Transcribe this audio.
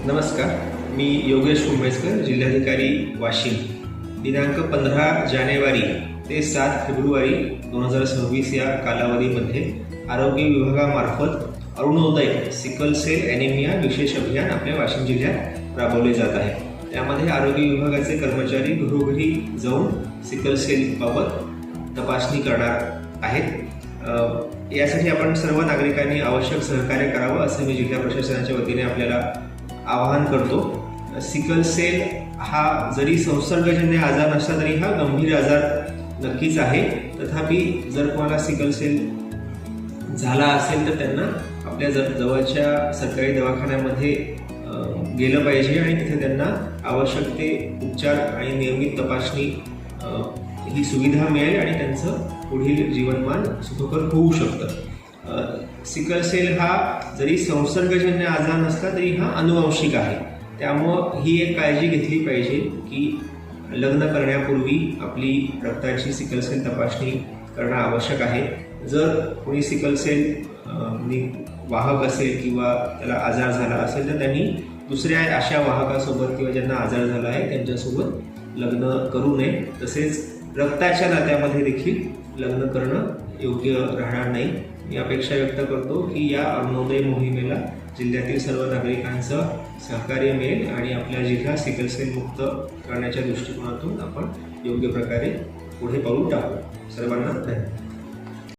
नमस्कार, मी योगेश उमेसकर, जिल्हाधिकारी वाशिम। दिनांक 15 जानेवारी ते 7 फेब्रुवारी 2026 या कालावधीमध्ये आरोग्य विभागामार्फत अरुणोदय सिकल सेल ॲनिमिया विशेष अभियान आपल्या वाशिम जिल्ह्यात राबवले जात आहे। त्यामध्ये आरोग्य विभागाचे कर्मचारी घरोघरी जाऊन सिकल सेल बाबत तपासणी करणार आहेत। यासाठी आपण सर्व नागरिकांनी आवश्यक सहकार्य करावं असं मी जिल्हा प्रशासनाच्या वतीने आपल्याला आवाहन करतो। सिकल सेल हा जरी संसर्गजन्य आजार नसला तरी हा गंभीर आजार नक्कीच आहे। तथापि जर कोणाला सिकल सेल झाला असेल तर त्यांना आपल्या जवळच्या सरकारी दवाखान्यामध्ये गेलं पाहिजे आणि तिथे त्यांना आवश्यक ते उपचार आणि नियमित तपासणी ही सुविधा मिळेल आणि त्यांचं पुढील जीवनमान सुखकर होऊ शकतं। सिकल सेल हा जरी संसर्गजन्य आजार नसला तरी हा अनुवांशिक आहे। त्यामुळं ही एक काळजी घेतली पाहिजे की लग्न करण्यापूर्वी आपली रक्ताची सिकल सेल तपासणी करणं आवश्यक आहे। जर कोणी सिकल सेल वाहक असेल किंवा त्याला आजार झाला असेल तर त्यांनी दुसऱ्या अशा वाहकासोबत किंवा ज्यांना आजार झाला आहे त्यांच्यासोबत लग्न करू नये। तसेच रक्ताच्या नात्यामध्ये देखील लग्न करणं योग्य राहणार नाही। मी अपेक्षा व्यक्त करतो की या अरुणोदय मोहिमेला जिल्ह्यातील सर्व नागरिकांचं सहकार्य मिळेल आणि आपला जिल्हा सिकल सेल मुक्त करण्याच्या दृष्टिकोनातून आपण योग्य प्रकारे पुढे पाऊल टाकू। सर्वांना धन्यवाद।